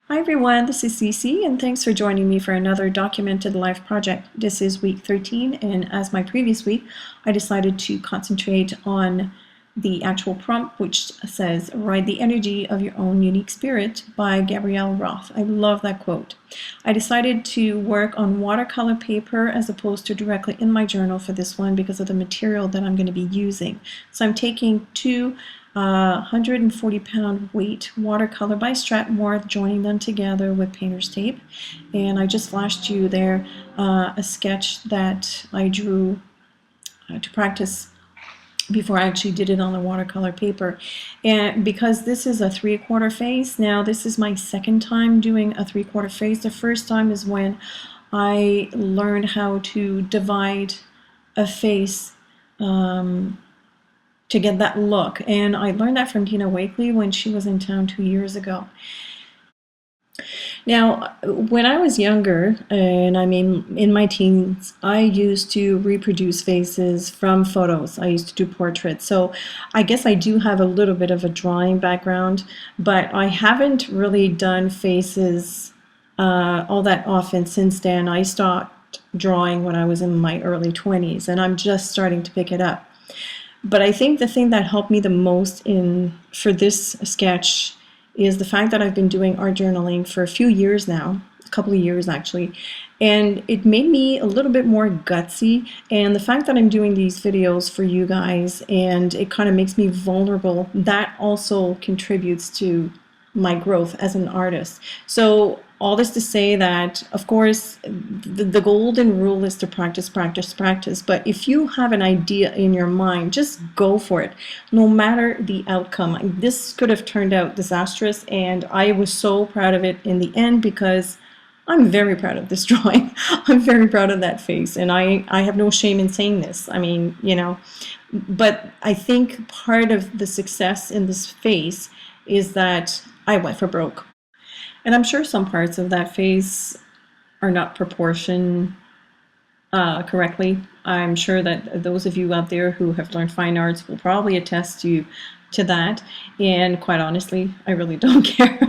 Hi everyone, this is CeeCee and thanks for joining me for another documented life project. This is week 13 and as my previous week, I decided to concentrate on the actual prompt which says, "Ride the energy of your own unique spirit" by Gabrielle Roth. I love that quote. I decided to work on watercolor paper as opposed to directly in my journal for this one because of the material that I'm going to be using. So I'm taking two 140-pound weight watercolor by Mohr, joining them together with painter's tape. And I just flashed you there a sketch that I drew to practice before I actually did it on the watercolor paper. And because this is a 3/4 face, now this is my second time doing a 3/4 face. The first time is when I learned how to divide a face to get that look, and I learned that from Tina Wakely when she was in town 2 years ago. Now, when I was younger, and I mean in my teens, I used to reproduce faces from photos. I used to do portraits, so I guess I do have a little bit of a drawing background, but I haven't really done faces all that often since then. I stopped drawing when I was in my early 20s, and I'm just starting to pick it up. But I think the thing that helped me the most for this sketch is the fact that I've been doing art journaling for a few years now, a couple of years actually, and it made me a little bit more gutsy. And the fact that I'm doing these videos for you guys and it kind of makes me vulnerable, that also contributes to my growth as an artist. So all this to say that, of course, the golden rule is to practice, practice, practice. But if you have an idea in your mind, just go for it, no matter the outcome. This could have turned out disastrous, and I was so proud of it in the end because I'm very proud of this drawing. I'm very proud of that face, and I have no shame in saying this. I mean, you know, but I think part of the success in this face is that I went for broke. And I'm sure some parts of that face are not proportioned correctly. I'm sure that those of you out there who have learned fine arts will probably attest to that. And quite honestly, I really don't care.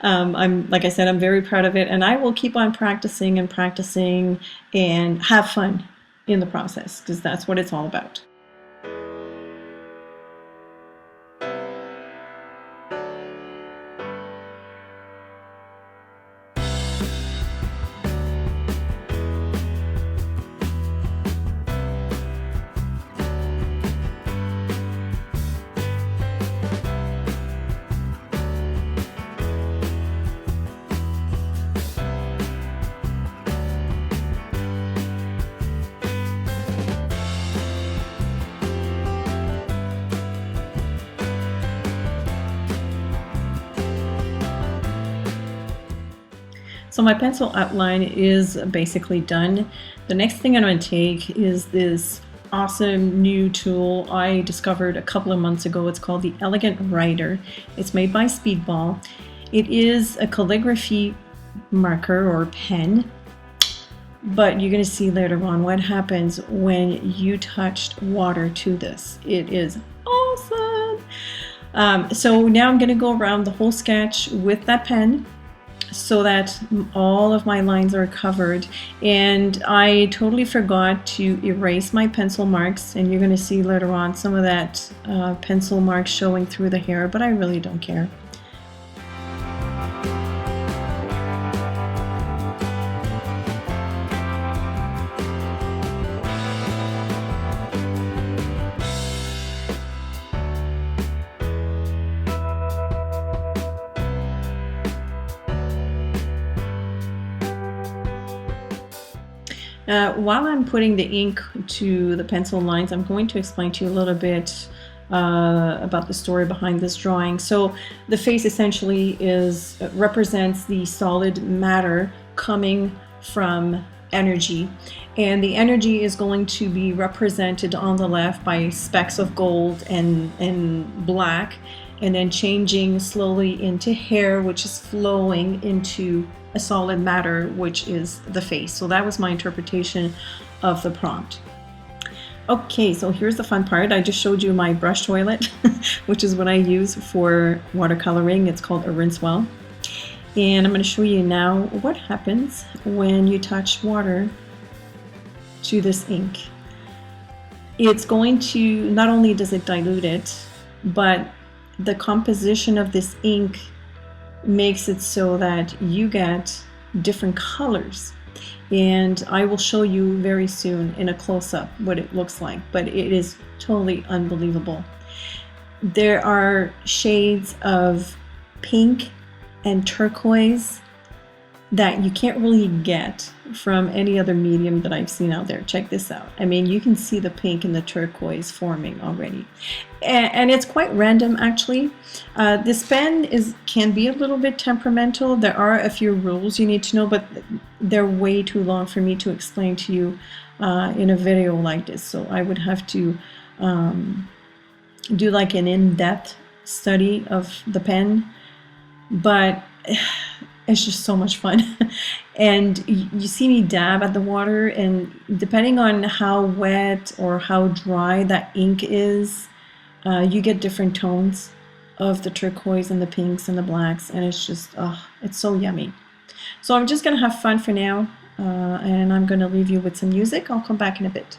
Like I said, I'm very proud of it, and I will keep on practicing and practicing and have fun in the process because that's what it's all about. So my pencil outline is basically done. The next thing I'm going to take is this awesome new tool I discovered a couple of months ago. It's called the Elegant Writer. It's made by Speedball. It is a calligraphy marker or pen, but you're going to see later on what happens when you touched water to this. It is awesome. So now I'm going to go around the whole sketch with that pen, so that all of my lines are covered. And I totally forgot to erase my pencil marks, and you're going to see later on some of that pencil mark showing through the hair, but I really don't care. While I'm putting the ink to the pencil lines, I'm going to explain to you a little bit about the story behind this drawing. So the face essentially represents the solid matter coming from energy, and the energy is going to be represented on the left by specks of gold and black, and then changing slowly into hair, which is flowing into a solid matter, which is the face. So that was my interpretation of the prompt. Okay, so here's the fun part. I just showed you my brush toilet, which is what I use for watercoloring. It's called a rinse well. And I'm going to show you now what happens when you touch water to this ink. It's going to, not only does it dilute it, but the composition of this ink makes it so that you get different colors. And I will show you very soon in a close-up what it looks like, but it is totally unbelievable. There are shades of pink and turquoise that you can't really get from any other medium that I've seen out there. Check this out. I mean, you can see the pink and the turquoise forming already. And it's quite random, actually. This pen can be a little bit temperamental. There are a few rules you need to know, but they're way too long for me to explain to you in a video like this. So I would have to do like an in-depth study of the pen. But it's just so much fun. And you see me dab at the water, and depending on how wet or how dry that ink is, you get different tones of the turquoise and the pinks and the blacks, and it's just, it's so yummy. So I'm just gonna have fun for now, and I'm gonna leave you with some music. I'll come back in a bit.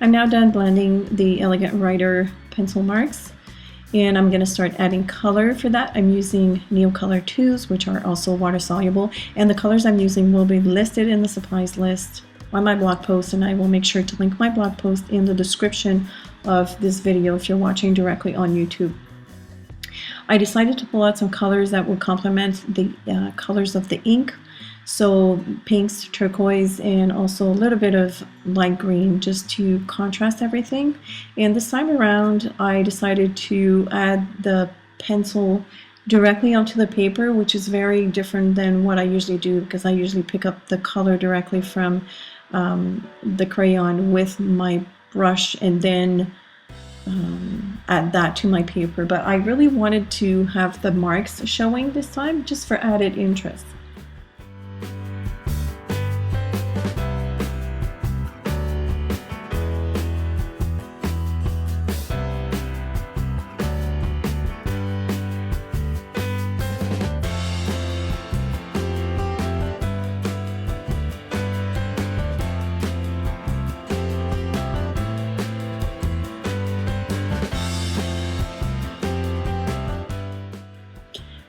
I'm now done blending the Elegant Writer pencil marks, and I'm going to start adding color for that. I'm using Neocolor 2s, which are also water soluble, and the colors I'm using will be listed in the supplies list on my blog post, and I will make sure to link my blog post in the description of this video if you're watching directly on YouTube. I decided to pull out some colors that would complement the colors of the ink. So pinks, turquoise, and also a little bit of light green just to contrast everything. And this time around, I decided to add the pencil directly onto the paper, which is very different than what I usually do, because I usually pick up the color directly from the crayon with my brush and then add that to my paper. But I really wanted to have the marks showing this time just for added interest.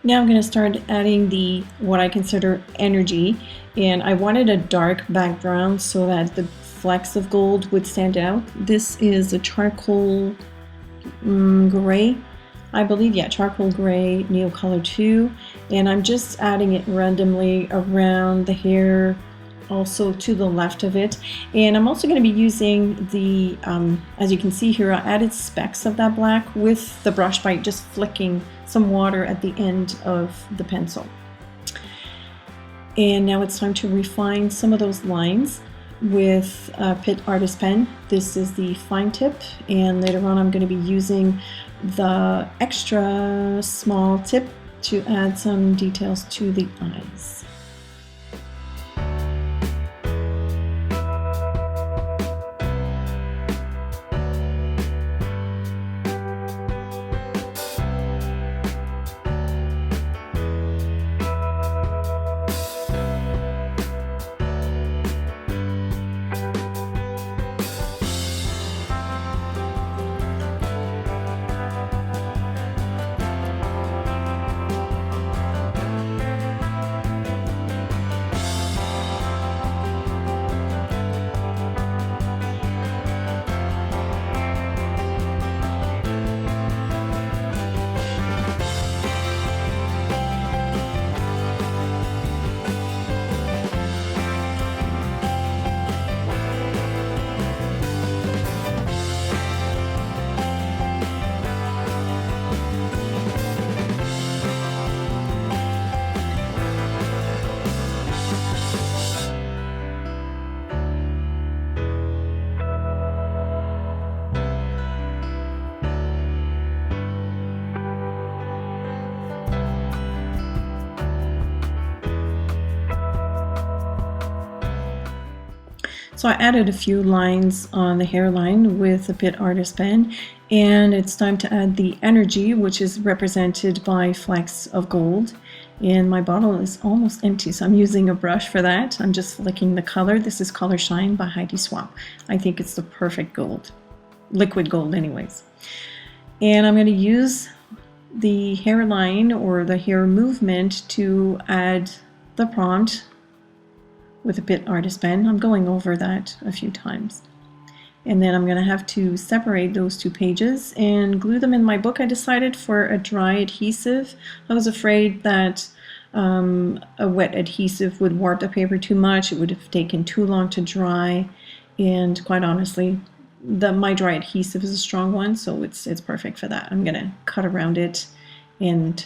Now I'm going to start adding the what I consider energy, and I wanted a dark background so that the flecks of gold would stand out. This is a charcoal gray, I believe, yeah, charcoal gray Neocolor 2, and I'm just adding it randomly around the hair, also to the left of it. And I'm also going to be using the, as you can see here, I added specks of that black with the brush by just flicking some water at the end of the pencil. And now it's time to refine some of those lines with a Pitt Artist pen. This is the fine tip, and later on I'm going to be using the extra small tip to add some details to the eyes. So I added a few lines on the hairline with a Pitt Artist pen, and it's time to add the energy, which is represented by flecks of gold. And my bottle is almost empty, so I'm using a brush for that. I'm just flicking the color. This is Color Shine by Heidi Swapp. I think it's the perfect gold, liquid gold anyways. And I'm going to use the hairline or the hair movement to add the prompt with a Pitt Artist pen. I'm going over that a few times. And then I'm going to have to separate those two pages and glue them in my book. I decided for a dry adhesive. I was afraid that a wet adhesive would warp the paper too much. It would have taken too long to dry. And quite honestly, my dry adhesive is a strong one, so it's perfect for that. I'm going to cut around it and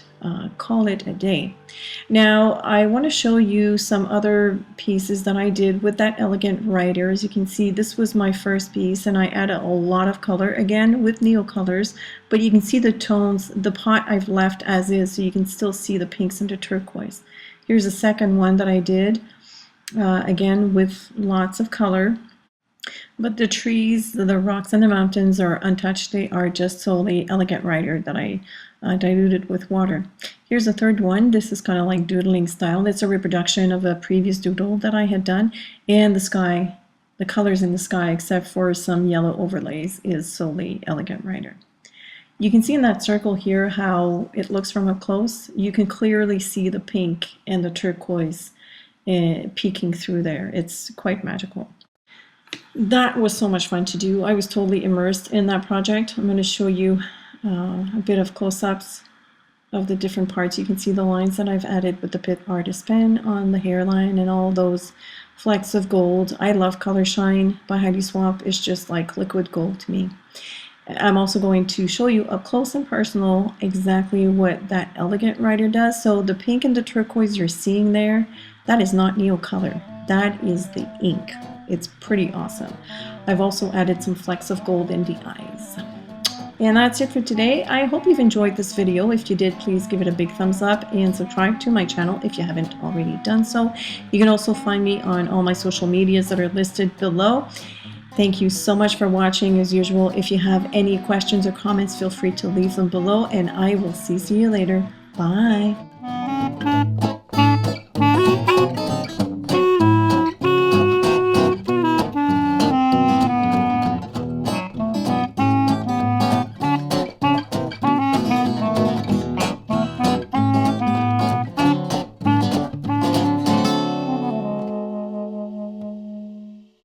call it a day. Now I want to show you some other pieces that I did with that elegant writer. As you can see, this was my first piece, and I added a lot of color, again with Neocolors, but you can see the tones. The pot I've left as is, so you can still see the pinks and the turquoise. Here's a second one that I did, again with lots of color. But the trees, the rocks, and the mountains are untouched. They are just solely elegant writer that I diluted with water. Here's a third one. This is kind of like doodling style. It's a reproduction of a previous doodle that I had done. And the sky, the colors in the sky, except for some yellow overlays, is solely elegant writer. You can see in that circle here how it looks from up close. You can clearly see the pink and the turquoise peeking through there. It's quite magical. That was so much fun to do. I was totally immersed in that project. I'm going to show you a bit of close-ups of the different parts. You can see the lines that I've added with the Pit Artist pen on the hairline and all those flecks of gold. I love Color Shine by Heidi Swapp. It's just like liquid gold to me. I'm also going to show you up close and personal exactly what that elegant writer does. So the pink and the turquoise you're seeing there, that is not Neocolor. That is the ink. It's pretty awesome. I've also added some flecks of gold in the eyes. And that's it for today. I hope you've enjoyed this video. If you did, please give it a big thumbs up and subscribe to my channel if you haven't already done so. You can also find me on all my social medias that are listed below. Thank you so much for watching. As usual, if you have any questions or comments, feel free to leave them below, and I will see you later. Bye.